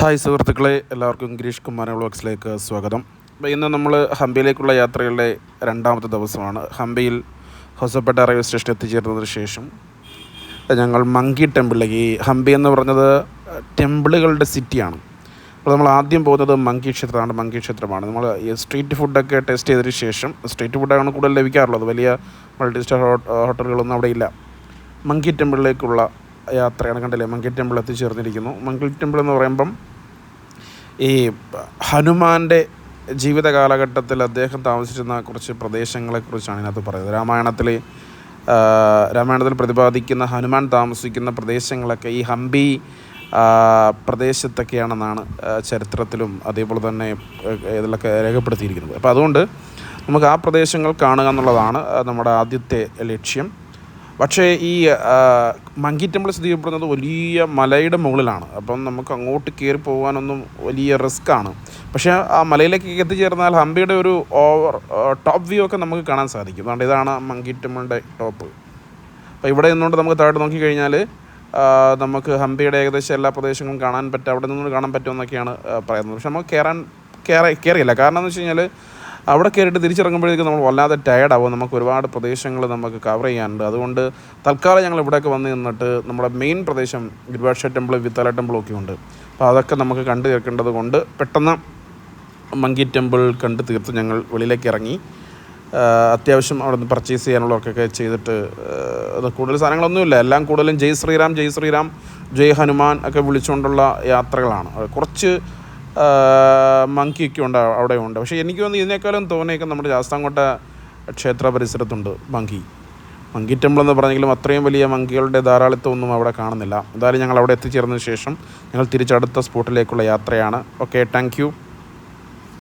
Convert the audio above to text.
Hi സുഹൃത്തുക്കളെ, എല്ലാവർക്കും ഗിരീഷ് കുമാർ വ്ളോഗ്സിലേക്ക് സ്വാഗതം. അപ്പോൾ ഇന്ന് നമ്മൾ ഹംപിയിലേക്കുള്ള യാത്രയുടെ രണ്ടാമത്തെ ദിവസമാണ്. ഹംപിയിൽ ഹൊസപ്പേട്ട റെയിൽവേ സ്റ്റേഷനിൽ എത്തിച്ചേർന്നതിന് ശേഷം ഞങ്ങൾ മങ്കി ടെമ്പിളിലേക്ക്. ഈ ഹംപി എന്ന് പറഞ്ഞത് ടെമ്പിളുകളുടെ സിറ്റിയാണ്. അപ്പോൾ നമ്മൾ ആദ്യം പോകുന്നത് മങ്കി ക്ഷേത്രമാണ്. നമ്മൾ ഈ സ്ട്രീറ്റ് ഫുഡൊക്കെ ടേസ്റ്റ് ചെയ്തതിന് ശേഷം, സ്ട്രീറ്റ് ഫുഡാണ് കൂടുതൽ ലഭിക്കാറുള്ളത്, വലിയ മൾട്ടി സ്റ്റാർ ഹോട്ടലുകളൊന്നും അവിടെ ഇല്ല. മങ്കി ടെമ്പിളിലേക്കുള്ള യാത്രയാണ്. കണ്ടില്ലേ, മങ്കി ടെമ്പിൾ എത്തിച്ചേർന്നിരിക്കുന്നു. മങ്കി ടെമ്പിൾ എന്ന് പറയുമ്പം ഈ ഹനുമാൻ്റെ ജീവിത കാലഘട്ടത്തിൽ അദ്ദേഹം താമസിച്ചിരുന്ന കുറച്ച് പ്രദേശങ്ങളെക്കുറിച്ചാണ് ഇതിനകത്ത് പറയുന്നത്. രാമായണത്തിൽ പ്രതിപാദിക്കുന്ന ഹനുമാൻ താമസിക്കുന്ന പ്രദേശങ്ങളൊക്കെ ഈ ഹംപി പ്രദേശത്തൊക്കെയാണെന്നാണ് ചരിത്രത്തിലും അതേപോലെ തന്നെ ഇതിലൊക്കെ രേഖപ്പെടുത്തിയിരിക്കുന്നത്. അപ്പോൾ അതുകൊണ്ട് നമുക്ക് ആ പ്രദേശങ്ങൾ കാണുക എന്നുള്ളതാണ് നമ്മുടെ ആദ്യത്തെ ലക്ഷ്യം. പക്ഷേ ഈ മങ്കി ടെമ്പിൾ സ്ഥിതി ചെയ്യപ്പെടുന്നത് വലിയ മലയുടെ മുകളിലാണ്. അപ്പം നമുക്ക് അങ്ങോട്ട് കയറി പോകാനൊന്നും വലിയ റിസ്ക്കാണ്. പക്ഷേ ആ മലയിലേക്ക് എത്തിച്ചേർന്നാൽ ഹംപിയുടെ ഒരു ടോപ്പ് വ്യൂ ഒക്കെ നമുക്ക് കാണാൻ സാധിക്കും. അതുകൊണ്ട് ഇതാണ് മങ്കി ടെമ്പിളിൻ്റെ ടോപ്പ്. അപ്പോൾ ഇവിടെ നിന്നുകൊണ്ട് നമുക്ക് താഴോട്ട് നോക്കിക്കഴിഞ്ഞാൽ നമുക്ക് ഹംപിയുടെ ഏകദേശം എല്ലാ പ്രദേശങ്ങളും കാണാൻ പറ്റും, അവിടെ നിന്ന് കാണാൻ പറ്റുമെന്നൊക്കെയാണ് പറയുന്നത്. പക്ഷെ നമുക്ക് കയറിയില്ല. കാരണം എന്ന് വെച്ച് കഴിഞ്ഞാൽ അവിടെ കയറിയിട്ട് തിരിച്ചിറങ്ങുമ്പോഴേക്കും നമ്മൾ വല്ലാതെ ടയർഡാവും. നമുക്ക് ഒരുപാട് പ്രദേശങ്ങൾ നമുക്ക് കവർ ചെയ്യാനുണ്ട്. അതുകൊണ്ട് തൽക്കാലം ഞങ്ങൾ ഇവിടെയൊക്കെ വന്ന് നിന്നിട്ട് നമ്മുടെ മെയിൻ പ്രദേശം ഗുരുവായൂർ ടെമ്പിൾ, വിത്തല ടെമ്പിളൊക്കെ ഉണ്ട്. അപ്പോൾ അതൊക്കെ നമുക്ക് കണ്ടു തീർക്കേണ്ടത് കൊണ്ട് പെട്ടെന്ന് മങ്കി ടെമ്പിൾ കണ്ട് തീർത്ത് ഞങ്ങൾ വെളിയിലേക്ക് ഇറങ്ങി. അത്യാവശ്യം അവിടെ നിന്ന് പർച്ചേസ് ചെയ്യാനുള്ളതൊക്കെ ചെയ്തിട്ട് കൂടുതൽ സാധനങ്ങളൊന്നുമില്ല. എല്ലാം കൂടുതലും ജയ് ശ്രീറാം, ജയ് ഹനുമാൻ ഒക്കെ വിളിച്ചുകൊണ്ടുള്ള യാത്രകളാണ്. കുറച്ച് മങ്കിയൊക്കെ ഉണ്ട്, അവിടെ ഉണ്ട്. പക്ഷേ എനിക്ക് തോന്നുന്നു ഇതിനേക്കാളും തോന്നിയൊക്കെ നമ്മുടെ ശാസ്താംകോട്ട ക്ഷേത്ര പരിസരത്തുണ്ട് മങ്കി ടെമ്പിൾ എന്ന് പറഞ്ഞെങ്കിലും അത്രയും വലിയ മങ്കികളുടെ ധാരാളിത്തമൊന്നും അവിടെ കാണുന്നില്ല. എന്തായാലും ഞങ്ങൾ അവിടെ എത്തിച്ചേർന്നതിന് ശേഷം ഞങ്ങൾ തിരിച്ചടുത്ത സ്പോട്ടിലേക്കുള്ള യാത്രയാണ്. Okay, thank you.